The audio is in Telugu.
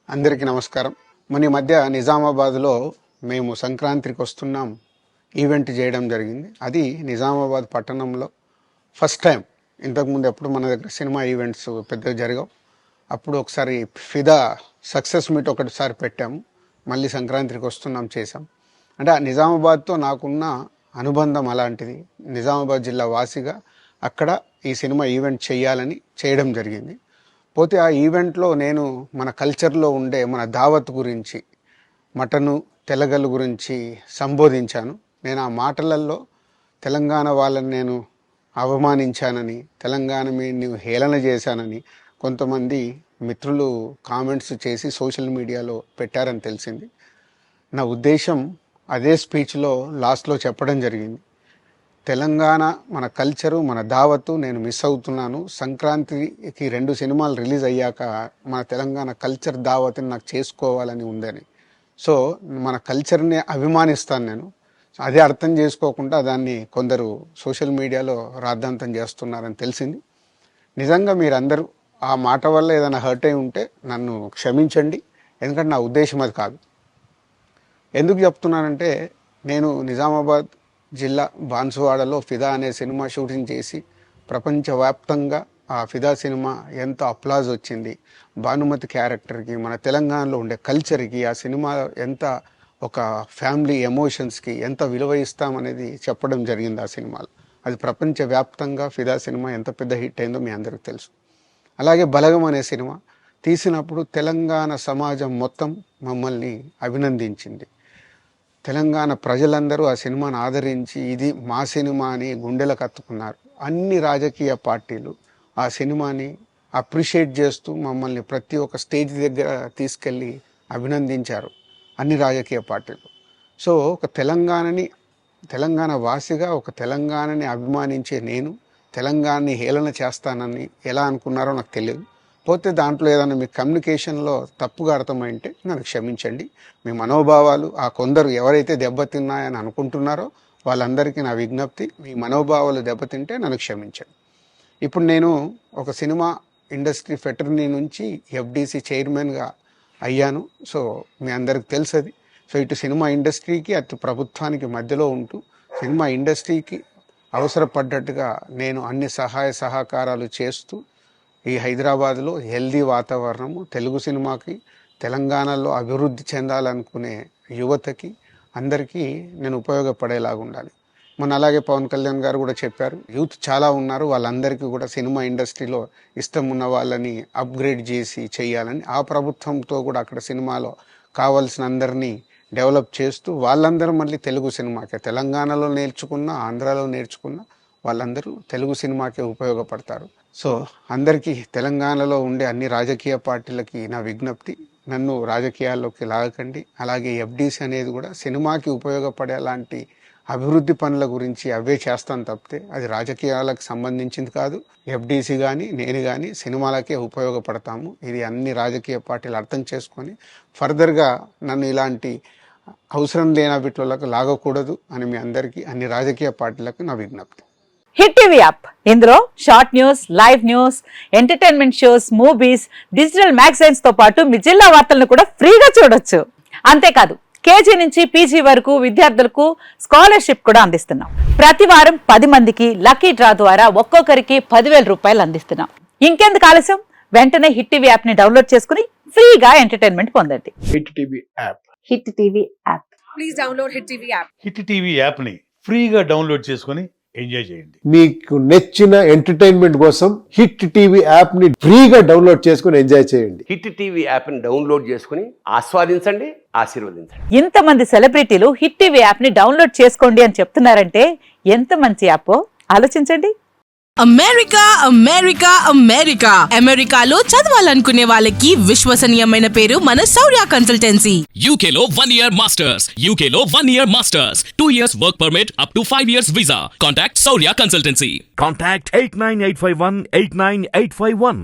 అందరికీ నమస్కారం. మన ఈ మధ్య నిజామాబాద్లో మేము సంక్రాంతికి వస్తున్నాం ఈవెంట్ చేయడం జరిగింది. అది నిజామాబాద్ పట్టణంలో ఫస్ట్ టైం. ఇంతకుముందు ఎప్పుడు మన దగ్గర సినిమా ఈవెంట్స్ పెద్దగా జరగవు. అప్పుడు ఒకసారి ఫిదా సక్సెస్ మీట్ ఒకటిసారి పెట్టాము. మళ్ళీ సంక్రాంతికి వస్తున్నాం చేసాం. అంటే ఆ నిజామాబాద్తో నాకున్న అనుబంధం అలాంటిది. నిజామాబాద్ జిల్లా వాసిగా అక్కడ ఈ సినిమా ఈవెంట్ చేయాలని చేయడం జరిగింది. పోతే ఆ ఈవెంట్లో నేను మన కల్చర్లో ఉండే మన దావత్ గురించి, మటను తెలగలు గురించి సంబోధించాను. నేను ఆ మాటలలో తెలంగాణ వాళ్ళని నేను అవమానించానని, తెలంగాణ మీద హేళన చేశానని కొంతమంది మిత్రులు కామెంట్స్ చేసి సోషల్ మీడియాలో పెట్టారని తెలిసింది. నా ఉద్దేశం అదే స్పీచ్లో లాస్ట్లో చెప్పడం జరిగింది. తెలంగాణ మన కల్చరు, మన దావత్తు నేను మిస్ అవుతున్నాను. సంక్రాంతికి 2 సినిమాలు రిలీజ్ అయ్యాక మన తెలంగాణ కల్చర్ దావత్ని నాకు చేసుకోవాలని ఉందని. సో మన కల్చర్ని అభిమానిస్తాను నేను. అదే అర్థం చేసుకోకుండా దాన్ని కొందరు సోషల్ మీడియాలో రాద్ధాంతం చేస్తున్నారని తెలిసింది. నిజంగా మీరందరూ ఆ మాట వల్ల ఏదైనా హర్ట్ అయి ఉంటే నన్ను క్షమించండి. ఎందుకంటే నా ఉద్దేశం అది కాదు. ఎందుకు చెప్తున్నానంటే, నేను నిజామాబాద్ జిల్లా బాన్సువాడలో ఫిదా అనే సినిమా షూటింగ్ చేసి ప్రపంచవ్యాప్తంగా ఆ ఫిదా సినిమా ఎంత అప్లాజ్ వచ్చింది, భానుమతి క్యారెక్టర్కి, మన తెలంగాణలో ఉండే కల్చర్కి, ఆ సినిమా ఎంత ఒక ఫ్యామిలీ ఎమోషన్స్కి ఎంత విలువ ఇస్తామనేది చెప్పడం జరిగింది ఆ సినిమాలో. అది ప్రపంచవ్యాప్తంగా ఫిదా సినిమా ఎంత పెద్ద హిట్ అయిందో మీ అందరికీ తెలుసు. అలాగే బలగం అనే సినిమా తీసినప్పుడు తెలంగాణ సమాజం మొత్తం మమ్మల్ని అభినందించింది. తెలంగాణ ప్రజలందరూ ఆ సినిమాను ఆదరించి ఇది మా సినిమా అని గుండెలకు హత్తుకున్నారు. అన్ని రాజకీయ పార్టీలు ఆ సినిమాని అప్రిషియేట్ చేస్తూ మమ్మల్ని ప్రతి ఒక్క స్టేజ్ దగ్గర తీసుకెళ్ళి అభినందించారు, అన్ని రాజకీయ పార్టీలు. సో ఒక తెలంగాణ వాసిగా, ఒక తెలంగాణని అభిమానించే నేను తెలంగాణని హేళన చేస్తానని ఎలా అనుకున్నారో నాకు తెలియదు. పోతే దాంట్లో ఏదైనా మీ కమ్యూనికేషన్లో తప్పుగా అర్థమైంటే నన్ను క్షమించండి. మీ మనోభావాలు ఆ కొందరు ఎవరైతే దెబ్బతిన్నాయని అనుకుంటున్నారో వాళ్ళందరికీ నా విజ్ఞప్తి, మీ మనోభావాలు దెబ్బతింటే నన్ను క్షమించండి. ఇప్పుడు నేను ఒక సినిమా ఇండస్ట్రీ ఫెటర్నీ నుంచి ఎఫ్డీసీ చైర్మన్గా అయ్యాను. సో మీ అందరికి తెలుసు అది. సో ఇటు సినిమా ఇండస్ట్రీకి అటు ప్రభుత్వానికి మధ్యలో ఉంటూ సినిమా ఇండస్ట్రీకి అవసరపడ్డట్టుగా నేను అన్ని సహాయ సహకారాలు చేస్తూ ఈ హైదరాబాద్లో హెల్దీ వాతావరణము, తెలుగు సినిమాకి, తెలంగాణలో అభివృద్ధి చెందాలనుకునే యువతకి అందరికీ నేను ఉపయోగపడేలాగా ఉండాలి. అలాగే పవన్ కళ్యాణ్ గారు కూడా చెప్పారు, యూత్ చాలా ఉన్నారు, వాళ్ళందరికీ కూడా సినిమా ఇండస్ట్రీలో ఇష్టం ఉన్న వాళ్ళని అప్గ్రేడ్ చేసి చేయాలని, ఆ ప్రభుత్వంతో కూడా అక్కడ సినిమాలో కావాల్సిన అందరినీ డెవలప్ చేస్తూ వాళ్ళందరూ మళ్ళీ తెలుగు సినిమాకే, తెలంగాణలో నేర్చుకున్న, ఆంధ్రాలో నేర్చుకున్న వాళ్ళందరూ తెలుగు సినిమాకే ఉపయోగపడతారు. సో అందరికీ, తెలంగాణలో ఉండే అన్ని రాజకీయ పార్టీలకి నా విజ్ఞప్తి, నన్ను రాజకీయాల్లోకి లాగకండి. అలాగే ఎఫ్డీసీ అనేది కూడా సినిమాకి ఉపయోగపడే అలాంటి అభివృద్ధి పనుల గురించి అవే చేస్తాను తప్పితే అది రాజకీయాలకు సంబంధించింది కాదు. ఎఫ్డీసీ కానీ నేను కానీ సినిమాలకే ఉపయోగపడతాము. ఇది అన్ని రాజకీయ పార్టీలు అర్థం చేసుకొని ఫర్దర్గా నన్ను ఇలాంటి అవసరం లేని వీటిలోకి లాగకూడదు అని మీ అందరికీ, అన్ని రాజకీయ పార్టీలకు నా విజ్ఞప్తి. హిట్ టీవీ యాప్, ఇందులో short news, live news, entertainment shows, movies, digital magazines తో పాటు మీ జిల్లా వార్తలను కూడా ఫ్రీగా చూడొచ్చు. అంతేకాదు కేజీ నుంచి పీజీ వరకు విద్యార్థులకు స్కాలర్షిప్ కూడా అందిస్తున్నాం. ప్రతి వారం 10 మందికి లక్కీ డ్రా ద్వారా ఒక్కొక్కరికి 10,000 రూపాయలు అందిస్తున్నాం. ఇంకెందుకు ఆలస్యం, వెంటనే హిట్ టీవీ యాప్ ని డౌన్లోడ్ చేసుకుని ఫ్రీగా ఎంటర్టైన్మెంట్ పొందండి. Hit TV app. Hit TV app. Please download hit TV app. Hit TV app ని ఫ్రీగా డౌన్లోడ్ చేసుకుని ఎంజాయ్ చేయండి. మీకు నచ్చిన ఎంటర్టైన్మెంట్ కోసం హిట్ టీవీ యాప్ ని ఫ్రీగా డౌన్లోడ్ చేసుకుని ఎంజాయ్ చేయండి. హిట్ టీవీ యాప్ ని డౌన్లోడ్ చేసుకుని ఆస్వాదించండి, ఆశీర్వదించండి. ఇంతమంది సెలబ్రిటీలు హిట్ టీవీ యాప్ ని డౌన్లోడ్ చేసుకోండి అని చెప్తున్నారంటే ఎంత మంచి యాప్ ఆలోచించండి. అమెరికా అమెరికా అమెరికా అమెరికాలో చదవాలనుకునే వాళ్ళకి విశ్వసనీయమైన పేరు మన శౌర్య కన్సల్టెన్సీ. UK లో 1 year masters. UK లో 1 year masters. 2 years work permit up to 5 years visa. Contact Saurya Consultancy. Contact 89851 89851.